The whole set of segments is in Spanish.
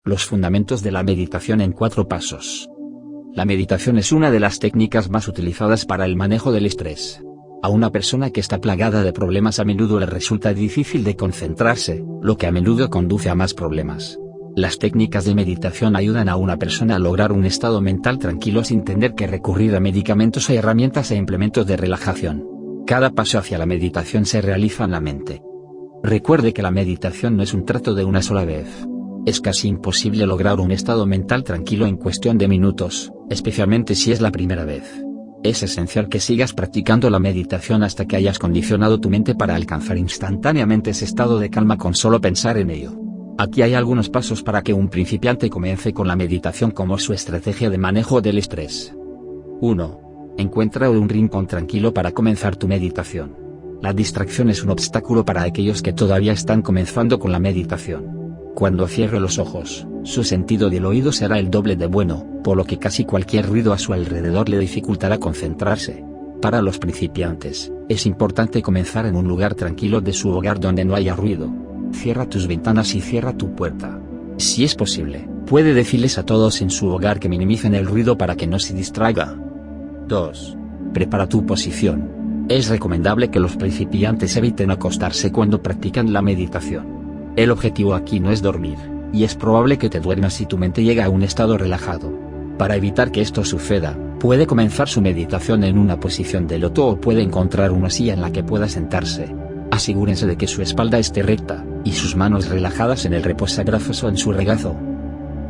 Los fundamentos de la meditación en 4 pasos. La meditación es una de las técnicas más utilizadas para el manejo del estrés. A una persona que está plagada de problemas a menudo le resulta difícil de concentrarse, lo que a menudo conduce a más problemas. Las técnicas de meditación ayudan a una persona a lograr un estado mental tranquilo sin tener que recurrir a medicamentos, herramientas e implementos de relajación. Cada paso hacia la meditación se realiza en la mente. Recuerde que la meditación no es un trato de una sola vez. Es casi imposible lograr un estado mental tranquilo en cuestión de minutos, especialmente si es la primera vez. Es esencial que sigas practicando la meditación hasta que hayas condicionado tu mente para alcanzar instantáneamente ese estado de calma con solo pensar en ello. Aquí hay algunos pasos para que un principiante comience con la meditación como su estrategia de manejo del estrés. 1. Encuentra un rincón tranquilo para comenzar tu meditación. La distracción es un obstáculo para aquellos que todavía están comenzando con la meditación. Cuando cierre los ojos, su sentido del oído será el doble de bueno, por lo que casi cualquier ruido a su alrededor le dificultará concentrarse. Para los principiantes, es importante comenzar en un lugar tranquilo de su hogar donde no haya ruido. Cierra tus ventanas y cierra tu puerta. Si es posible, puede decirles a todos en su hogar que minimicen el ruido para que no se distraiga. 2. Prepara tu posición. Es recomendable que los principiantes eviten acostarse cuando practican la meditación. El objetivo aquí no es dormir, y es probable que te duermas si tu mente llega a un estado relajado. Para evitar que esto suceda, puede comenzar su meditación en una posición de loto o puede encontrar una silla en la que pueda sentarse. Asegúrense de que su espalda esté recta, y sus manos relajadas en el reposabrazos o en su regazo.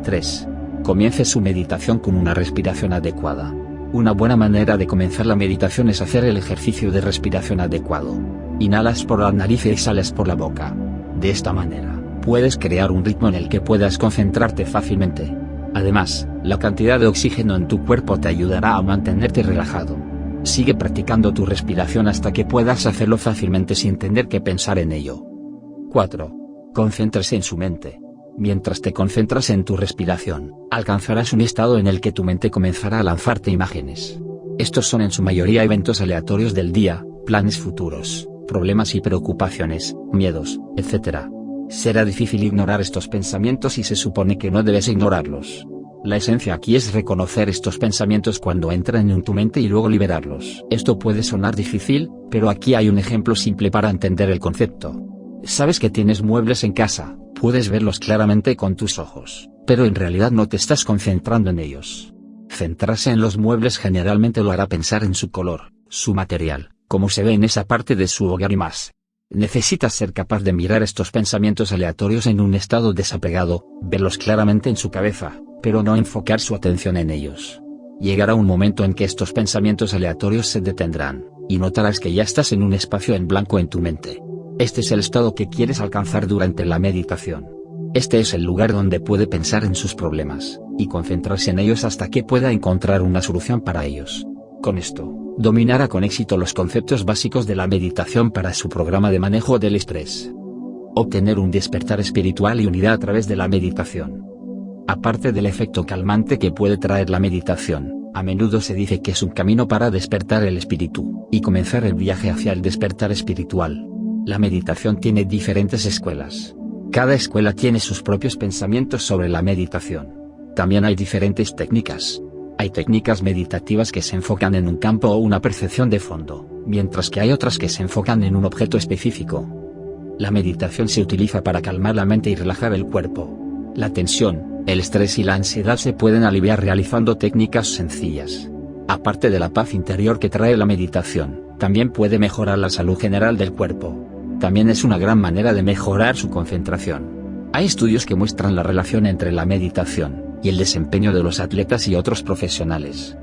3. Comience su meditación con una respiración adecuada. Una buena manera de comenzar la meditación es hacer el ejercicio de respiración adecuado. Inhalas por la nariz y exhalas por la boca. De esta manera, puedes crear un ritmo en el que puedas concentrarte fácilmente. Además, la cantidad de oxígeno en tu cuerpo te ayudará a mantenerte relajado. Sigue practicando tu respiración hasta que puedas hacerlo fácilmente sin tener que pensar en ello. 4. Concéntrese en su mente. Mientras te concentras en tu respiración, alcanzarás un estado en el que tu mente comenzará a lanzarte imágenes. Estos son en su mayoría eventos aleatorios del día, planes futuros, problemas y preocupaciones, miedos, etc. Será difícil ignorar estos pensamientos y se supone que no debes ignorarlos. La esencia aquí es reconocer estos pensamientos cuando entran en tu mente y luego liberarlos. Esto puede sonar difícil, pero aquí hay un ejemplo simple para entender el concepto. Sabes que tienes muebles en casa, puedes verlos claramente con tus ojos, pero en realidad no te estás concentrando en ellos. Centrarse en los muebles generalmente lo hará pensar en su color, su material, cómo se ve en esa parte de su hogar y más. Necesitas ser capaz de mirar estos pensamientos aleatorios en un estado desapegado, verlos claramente en su cabeza, pero no enfocar su atención en ellos. Llegará un momento en que estos pensamientos aleatorios se detendrán, y notarás que ya estás en un espacio en blanco en tu mente. Este es el estado que quieres alcanzar durante la meditación. Este es el lugar donde puede pensar en sus problemas, y concentrarse en ellos hasta que pueda encontrar una solución para ellos. Con esto, dominará con éxito los conceptos básicos de la meditación para su programa de manejo del estrés. Obtener un despertar espiritual y unidad a través de la meditación. Aparte del efecto calmante que puede traer la meditación, a menudo se dice que es un camino para despertar el espíritu, y comenzar el viaje hacia el despertar espiritual. La meditación tiene diferentes escuelas. Cada escuela tiene sus propios pensamientos sobre la meditación. También hay diferentes técnicas. Hay técnicas meditativas que se enfocan en un campo o una percepción de fondo, mientras que hay otras que se enfocan en un objeto específico. La meditación se utiliza para calmar la mente y relajar el cuerpo. La tensión, el estrés y la ansiedad se pueden aliviar realizando técnicas sencillas. Aparte de la paz interior que trae la meditación, también puede mejorar la salud general del cuerpo. También es una gran manera de mejorar su concentración. Hay estudios que muestran la relación entre la meditación y el desempeño de los atletas y otros profesionales.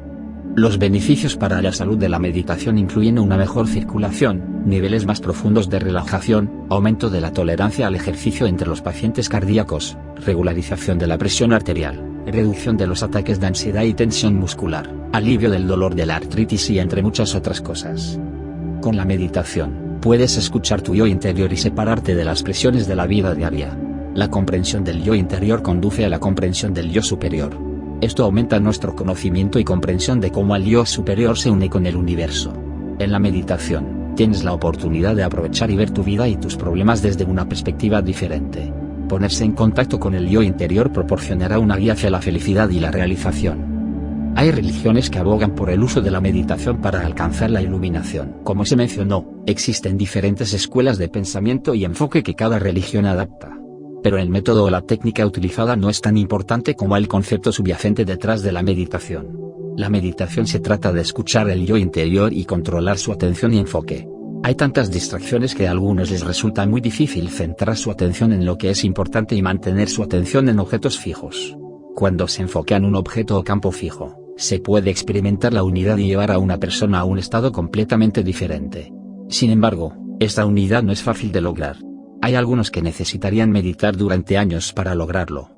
Los beneficios para la salud de la meditación incluyen una mejor circulación, niveles más profundos de relajación, aumento de la tolerancia al ejercicio entre los pacientes cardíacos, regularización de la presión arterial, reducción de los ataques de ansiedad y tensión muscular, alivio del dolor de la artritis y entre muchas otras cosas. Con la meditación, puedes escuchar tu yo interior y separarte de las presiones de la vida diaria. La comprensión del yo interior conduce a la comprensión del yo superior. Esto aumenta nuestro conocimiento y comprensión de cómo el yo superior se une con el universo. En la meditación, tienes la oportunidad de aprovechar y ver tu vida y tus problemas desde una perspectiva diferente. ponerse en contacto con el yo interior proporcionará una guía hacia la felicidad y la realización. Hay religiones que abogan por el uso de la meditación para alcanzar la iluminación. Como se mencionó, existen diferentes escuelas de pensamiento y enfoque que cada religión adapta. Pero el método o la técnica utilizada no es tan importante como el concepto subyacente detrás de la meditación. La meditación se trata de escuchar el yo interior y controlar su atención y enfoque. Hay tantas distracciones que a algunos les resulta muy difícil centrar su atención en lo que es importante y mantener su atención en objetos fijos. Cuando se enfoca en un objeto o campo fijo, se puede experimentar la unidad y llevar a una persona a un estado completamente diferente. Sin embargo, esta unidad no es fácil de lograr. Hay algunos que necesitarían meditar durante años para lograrlo.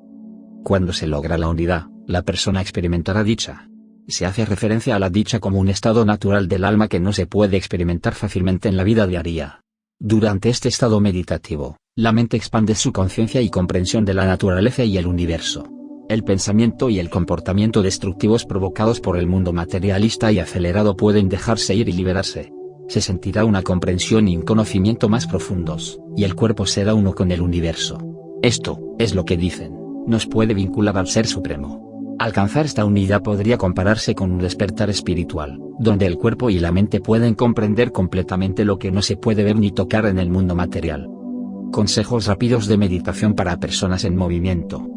Cuando se logra la unidad, la persona experimentará dicha. Se hace referencia a la dicha como un estado natural del alma que no se puede experimentar fácilmente en la vida diaria. Durante este estado meditativo, la mente expande su conciencia y comprensión de la naturaleza y el universo. El pensamiento y el comportamiento destructivos provocados por el mundo materialista y acelerado pueden dejarse ir y liberarse. Se sentirá una comprensión y un conocimiento más profundos, y el cuerpo será uno con el universo. Esto, es lo que dicen, nos puede vincular al Ser Supremo. Alcanzar esta unidad podría compararse con un despertar espiritual, donde el cuerpo y la mente pueden comprender completamente lo que no se puede ver ni tocar en el mundo material. Consejos rápidos de meditación para personas en movimiento.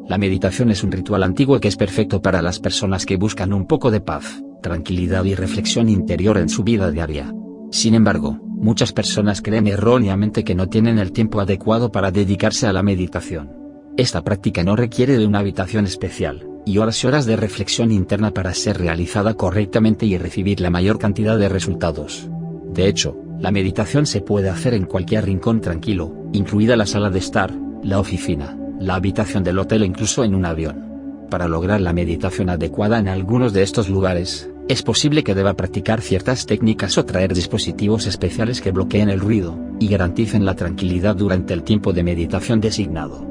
La meditación es un ritual antiguo que es perfecto para las personas que buscan un poco de paz, tranquilidad y reflexión interior en su vida diaria. Sin embargo, muchas personas creen erróneamente que no tienen el tiempo adecuado para dedicarse a la meditación. Esta práctica no requiere de una habitación especial, y horas y horas de reflexión interna para ser realizada correctamente y recibir la mayor cantidad de resultados. De hecho, la meditación se puede hacer en cualquier rincón tranquilo, incluida la sala de estar, la oficina, la habitación del hotel o incluso en un avión. Para lograr la meditación adecuada en algunos de estos lugares, es posible que deba practicar ciertas técnicas o traer dispositivos especiales que bloqueen el ruido, y garanticen la tranquilidad durante el tiempo de meditación designado.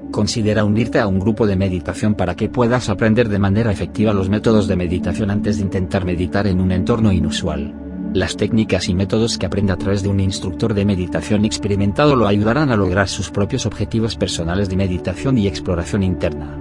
Considera unirte a un grupo de meditación para que puedas aprender de manera efectiva los métodos de meditación antes de intentar meditar en un entorno inusual. Las técnicas y métodos que aprenda a través de un instructor de meditación experimentado lo ayudarán a lograr sus propios objetivos personales de meditación y exploración interna.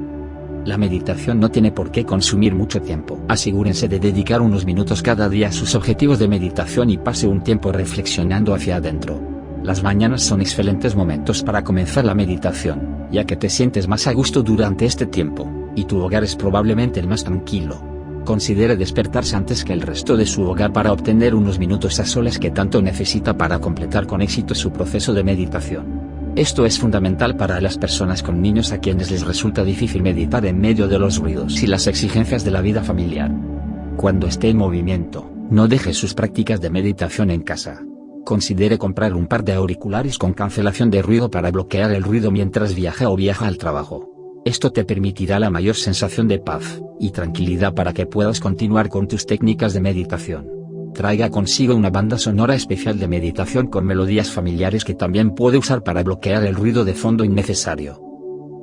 La meditación no tiene por qué consumir mucho tiempo. Asegúrense de dedicar unos minutos cada día a sus objetivos de meditación y pase un tiempo reflexionando hacia adentro. Las mañanas son excelentes momentos para comenzar la meditación, ya que te sientes más a gusto durante este tiempo, y tu hogar es probablemente el más tranquilo. Considere despertarse antes que el resto de su hogar para obtener unos minutos a solas que tanto necesita para completar con éxito su proceso de meditación. Esto es fundamental para las personas con niños a quienes les resulta difícil meditar en medio de los ruidos y las exigencias de la vida familiar. Cuando esté en movimiento, no deje sus prácticas de meditación en casa. Considere comprar un par de auriculares con cancelación de ruido para bloquear el ruido mientras viaja o viaja al trabajo. Esto te permitirá la mayor sensación de paz y tranquilidad para que puedas continuar con tus técnicas de meditación. Traiga consigo una banda sonora especial de meditación con melodías familiares que también puede usar para bloquear el ruido de fondo innecesario.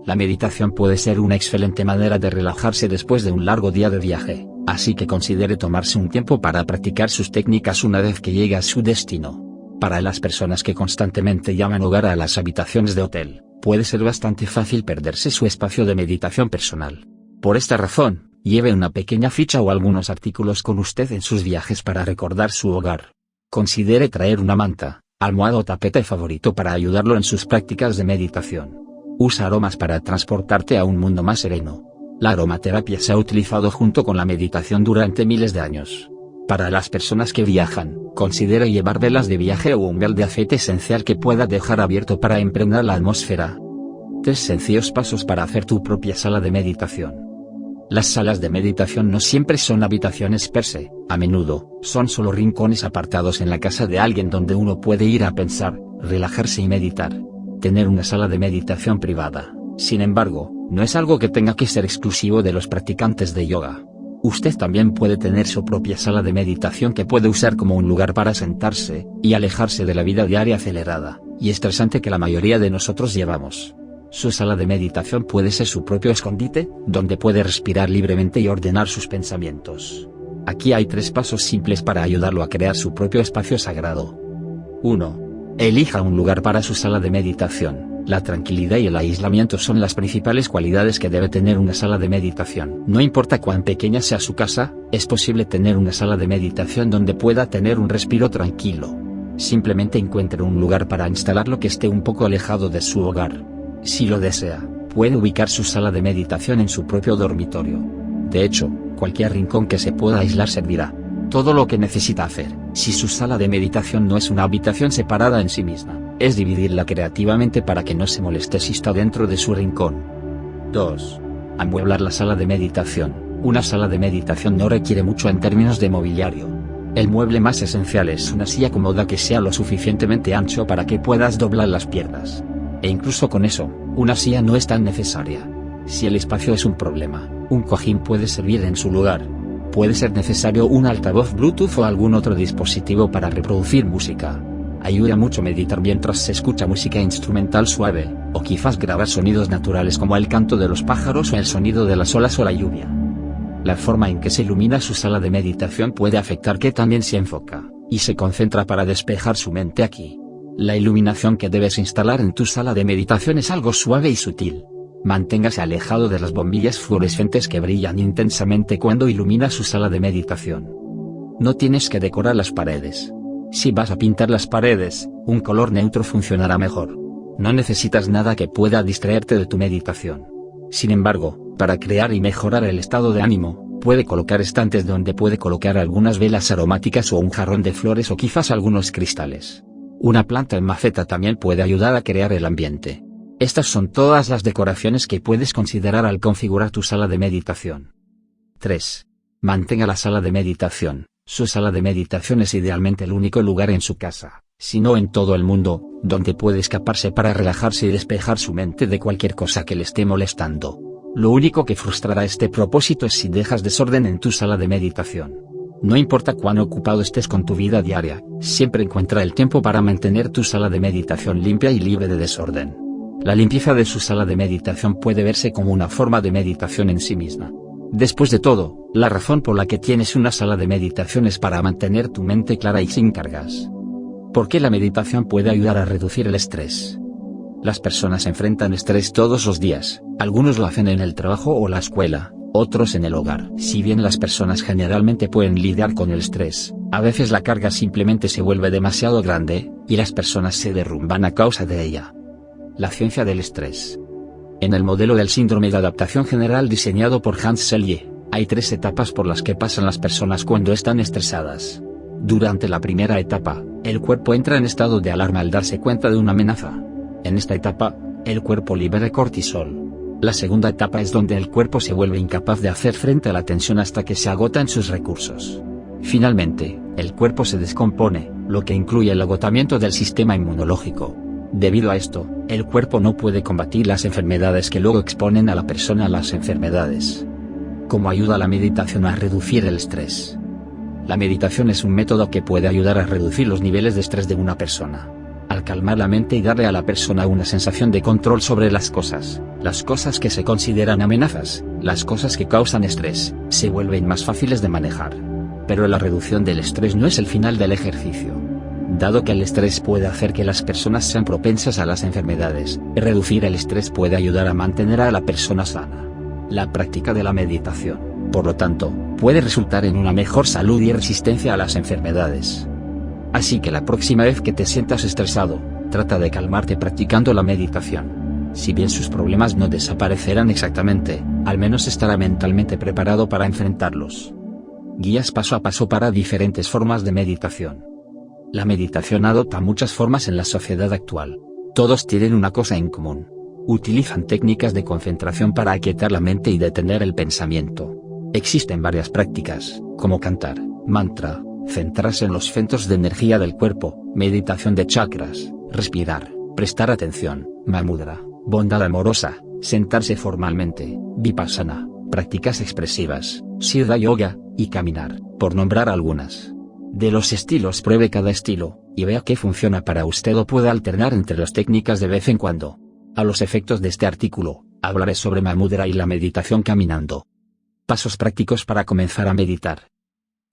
La meditación puede ser una excelente manera de relajarse después de un largo día de viaje, así que considere tomarse un tiempo para practicar sus técnicas una vez que llegue a su destino. Para las personas que constantemente llaman hogar a las habitaciones de hotel, puede ser bastante fácil perderse su espacio de meditación personal. Por esta razón, lleve una pequeña ficha o algunos artículos con usted en sus viajes para recordar su hogar. Considere traer una manta, almohada o tapete favorito para ayudarlo en sus prácticas de meditación. Usa aromas para transportarte a un mundo más sereno. La aromaterapia se ha utilizado junto con la meditación durante miles de años. Para las personas que viajan, considere llevar velas de viaje o un gel de aceite esencial que pueda dejar abierto para impregnar la atmósfera. 3 sencillos pasos para hacer tu propia sala de meditación. Las salas de meditación no siempre son habitaciones per se, a menudo, son solo rincones apartados en la casa de alguien donde uno puede ir a pensar, relajarse y meditar. Tener una sala de meditación privada, sin embargo, no es algo que tenga que ser exclusivo de los practicantes de yoga. Usted también puede tener su propia sala de meditación que puede usar como un lugar para sentarse, y alejarse de la vida diaria acelerada y estresante que la mayoría de nosotros llevamos. Su sala de meditación puede ser su propio escondite, donde puede respirar libremente y ordenar sus pensamientos. Aquí hay 3 pasos simples para ayudarlo a crear su propio espacio sagrado. 1. Elija un lugar para su sala de meditación. La tranquilidad y el aislamiento son las principales cualidades que debe tener una sala de meditación. No importa cuán pequeña sea su casa, es posible tener una sala de meditación donde pueda tener un respiro tranquilo. Simplemente encuentre un lugar para instalarlo que esté un poco alejado de su hogar. Si lo desea, puede ubicar su sala de meditación en su propio dormitorio. De hecho, cualquier rincón que se pueda aislar servirá. Todo lo que necesita hacer, si su sala de meditación no es una habitación separada en sí misma, es dividirla creativamente para que no se moleste si está dentro de su rincón. 2. Amueblar la sala de meditación. Una sala de meditación no requiere mucho en términos de mobiliario. El mueble más esencial es una silla cómoda que sea lo suficientemente ancho para que puedas doblar las piernas. E incluso con eso, una silla no es tan necesaria. Si el espacio es un problema, un cojín puede servir en su lugar. Puede ser necesario un altavoz Bluetooth o algún otro dispositivo para reproducir música. Ayuda mucho meditar mientras se escucha música instrumental suave, o quizás grabar sonidos naturales como el canto de los pájaros o el sonido de las olas o la lluvia. La forma en que se ilumina su sala de meditación puede afectar que también se enfoca, y se concentra para despejar su mente aquí. La iluminación que debes instalar en tu sala de meditación es algo suave y sutil. Manténgase alejado de las bombillas fluorescentes que brillan intensamente cuando ilumina su sala de meditación. No tienes que decorar las paredes. Si vas a pintar las paredes, un color neutro funcionará mejor. No necesitas nada que pueda distraerte de tu meditación. Sin embargo, para crear y mejorar el estado de ánimo, puede colocar estantes donde puede colocar algunas velas aromáticas o un jarrón de flores o quizás algunos cristales. Una planta en maceta también puede ayudar a crear el ambiente. Estas son todas las decoraciones que puedes considerar al configurar tu sala de meditación. 3. Mantenga la sala de meditación. Su sala de meditación es idealmente el único lugar en su casa, si no en todo el mundo, donde puede escaparse para relajarse y despejar su mente de cualquier cosa que le esté molestando. Lo único que frustrará este propósito es si dejas desorden en tu sala de meditación. No importa cuán ocupado estés con tu vida diaria, siempre encuentra el tiempo para mantener tu sala de meditación limpia y libre de desorden. La limpieza de su sala de meditación puede verse como una forma de meditación en sí misma. Después de todo, la razón por la que tienes una sala de meditación es para mantener tu mente clara y sin cargas. ¿Por qué la meditación puede ayudar a reducir el estrés? Las personas enfrentan estrés todos los días, algunos lo hacen en el trabajo o la escuela, otros en el hogar. Si bien las personas generalmente pueden lidiar con el estrés, a veces la carga simplemente se vuelve demasiado grande, y las personas se derrumban a causa de ella. La ciencia del estrés. En el modelo del síndrome de adaptación general diseñado por Hans Selye, hay 3 etapas por las que pasan las personas cuando están estresadas. Durante la primera etapa, el cuerpo entra en estado de alarma al darse cuenta de una amenaza. En esta etapa, el cuerpo libera cortisol. La segunda etapa es donde el cuerpo se vuelve incapaz de hacer frente a la tensión hasta que se agotan sus recursos. Finalmente, el cuerpo se descompone, lo que incluye el agotamiento del sistema inmunológico. Debido a esto, el cuerpo no puede combatir las enfermedades que luego exponen a la persona a las enfermedades. ¿Cómo ayuda la meditación a reducir el estrés? La meditación es un método que puede ayudar a reducir los niveles de estrés de una persona. Al calmar la mente y darle a la persona una sensación de control sobre las cosas que se consideran amenazas, las cosas que causan estrés, se vuelven más fáciles de manejar. Pero la reducción del estrés no es el final del ejercicio. Dado que el estrés puede hacer que las personas sean propensas a las enfermedades, reducir el estrés puede ayudar a mantener a la persona sana. La práctica de la meditación, por lo tanto, puede resultar en una mejor salud y resistencia a las enfermedades. Así que la próxima vez que te sientas estresado, trata de calmarte practicando la meditación. Si bien sus problemas no desaparecerán exactamente, al menos estará mentalmente preparado para enfrentarlos. Guías paso a paso para diferentes formas de meditación. La meditación adopta muchas formas en la sociedad actual. Todos tienen una cosa en común. Utilizan técnicas de concentración para aquietar la mente y detener el pensamiento. Existen varias prácticas, como cantar, mantra, centrarse en los centros de energía del cuerpo, meditación de chakras, respirar, prestar atención, Mahamudra, bondad amorosa, sentarse formalmente, Vipassana, prácticas expresivas, Siddha Yoga, y caminar, por nombrar algunas. De los estilos pruebe cada estilo, y vea qué funciona para usted o puede alternar entre las técnicas de vez en cuando. A los efectos de este artículo, hablaré sobre Mahamudra y la meditación caminando. Pasos prácticos para comenzar a meditar.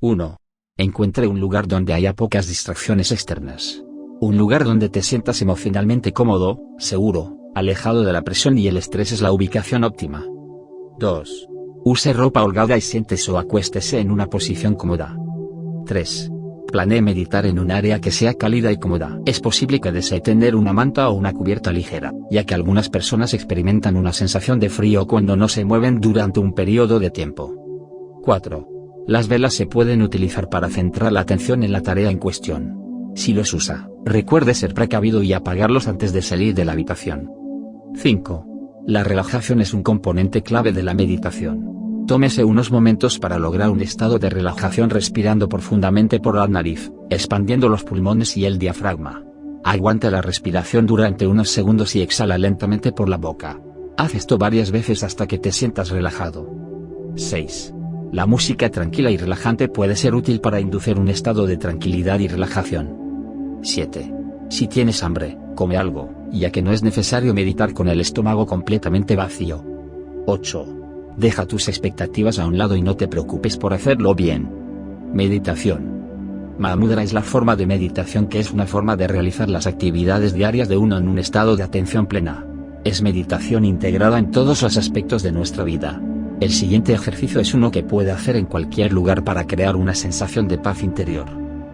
1. Encuentre un lugar donde haya pocas distracciones externas. Un lugar donde te sientas emocionalmente cómodo, seguro, Alejado de la presión y el estrés es la ubicación óptima. 2. Use ropa holgada y siéntese o acuéstese en una posición cómoda. 3. Planee meditar en un área que sea cálida y cómoda. Es posible que desee tener una manta o una cubierta ligera, ya que algunas personas experimentan una sensación de frío cuando no se mueven durante un periodo de tiempo. 4. Las velas se pueden utilizar para centrar la atención en la tarea en cuestión. Si los usa, recuerde ser precavido y apagarlos antes de salir de la habitación. 5. La relajación es un componente clave de la meditación. Tómese unos momentos para lograr un estado de relajación respirando profundamente por la nariz, expandiendo los pulmones y el diafragma. Aguante la respiración durante unos segundos y exhala lentamente por la boca. Haz esto varias veces hasta que te sientas relajado. 6. La música tranquila y relajante puede ser útil para inducir un estado de tranquilidad y relajación. 7. Si tienes hambre, come algo, ya que no es necesario meditar con el estómago completamente vacío. 8. Deja tus expectativas a un lado y no te preocupes por hacerlo bien. Meditación. Mahamudra es la forma de meditación que es una forma de realizar las actividades diarias de uno en un estado de atención plena. Es meditación integrada en todos los aspectos de nuestra vida. El siguiente ejercicio es uno que puede hacer en cualquier lugar para crear una sensación de paz interior.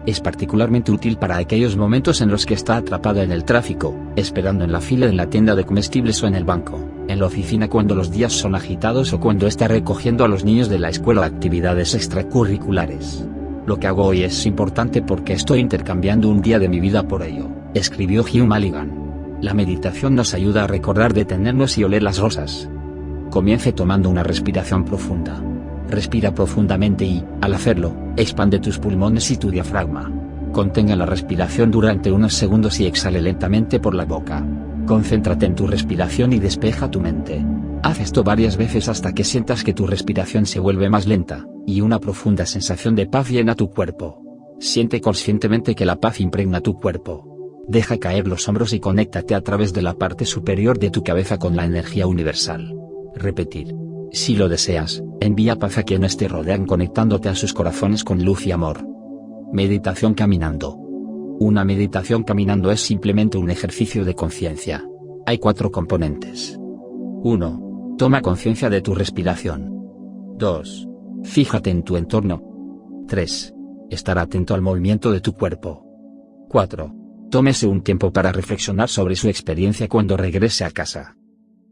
Es particularmente útil para aquellos momentos en los que está atrapado en el tráfico, esperando en la fila en la tienda de comestibles o en el banco, en la oficina cuando los días son agitados o cuando está recogiendo a los niños de la escuela o actividades extracurriculares. Lo que hago hoy es importante porque estoy intercambiando un día de mi vida por ello, escribió Hugh Mulligan. La meditación nos ayuda a recordar detenernos y oler las rosas. Comience tomando una respiración profunda. Respira profundamente y, al hacerlo, expande tus pulmones y tu diafragma. Contenga la respiración durante unos segundos y exhale lentamente por la boca. Concéntrate en tu respiración y despeja tu mente. Haz esto varias veces hasta que sientas que tu respiración se vuelve más lenta, y una profunda sensación de paz llena tu cuerpo. Siente conscientemente que la paz impregna tu cuerpo. Deja caer los hombros y conéctate a través de la parte superior de tu cabeza con la energía universal. Repetir. Si lo deseas, envía paz a quienes te rodean conectándote a sus corazones con luz y amor. Meditación caminando. Una meditación caminando es simplemente un ejercicio de conciencia. Hay 4 componentes. 1. Toma conciencia de tu respiración. 2. Fíjate en tu entorno. 3. Estar atento al movimiento de tu cuerpo. 4. Tómese un tiempo para reflexionar sobre su experiencia cuando regrese a casa.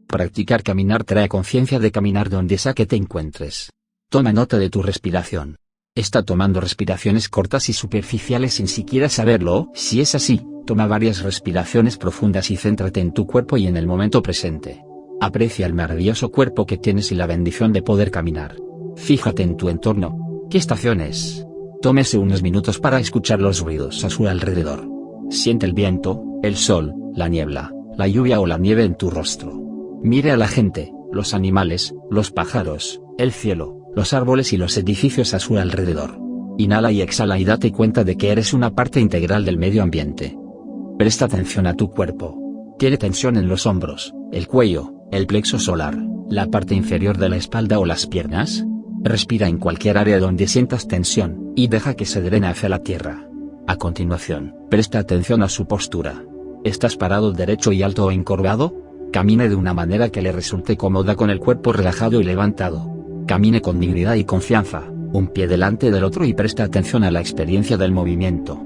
Practicar caminar trae conciencia de caminar donde sea que te encuentres. Toma nota de tu respiración. ¿Está tomando respiraciones cortas y superficiales sin siquiera saberlo? Si es así, toma varias respiraciones profundas y céntrate en tu cuerpo y en el momento presente. Aprecia el maravilloso cuerpo que tienes y la bendición de poder caminar. Fíjate en tu entorno. ¿Qué estación es? Tómese unos minutos para escuchar los ruidos a su alrededor. Siente el viento, el sol, la niebla, la lluvia o la nieve en tu rostro. Mire a la gente, los animales, los pájaros, el cielo, los árboles y los edificios a su alrededor. Inhala y exhala y date cuenta de que eres una parte integral del medio ambiente. Presta atención a tu cuerpo. ¿Tiene tensión en los hombros, el cuello, el plexo solar, la parte inferior de la espalda o las piernas? Respira en cualquier área donde sientas tensión, y deja que se drene hacia la tierra. A continuación, presta atención a su postura. ¿Estás parado derecho y alto o encorvado? Camine de una manera que le resulte cómoda con el cuerpo relajado y levantado. Camine con dignidad y confianza, un pie delante del otro y presta atención a la experiencia del movimiento.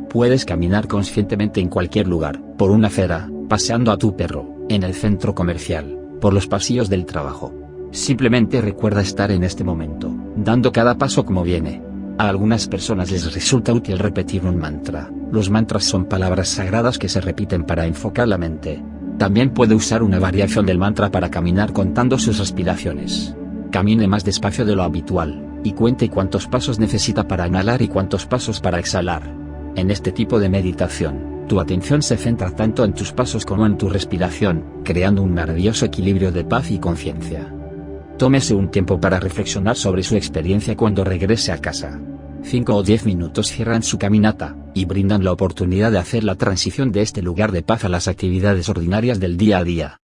Puedes caminar conscientemente en cualquier lugar, por una acera, paseando a tu perro, en el centro comercial, por los pasillos del trabajo. Simplemente recuerda estar en este momento, dando cada paso como viene. A algunas personas les resulta útil repetir un mantra. Los mantras son palabras sagradas que se repiten para enfocar la mente. También puede usar una variación del mantra para caminar contando sus respiraciones. Camine más despacio de lo habitual, y cuente cuántos pasos necesita para inhalar y cuántos pasos para exhalar. En este tipo de meditación, tu atención se centra tanto en tus pasos como en tu respiración, creando un maravilloso equilibrio de paz y conciencia. Tómese un tiempo para reflexionar sobre su experiencia cuando regrese a casa. 5 o 10 minutos cierran su caminata, y brindan la oportunidad de hacer la transición de este lugar de paz a las actividades ordinarias del día a día.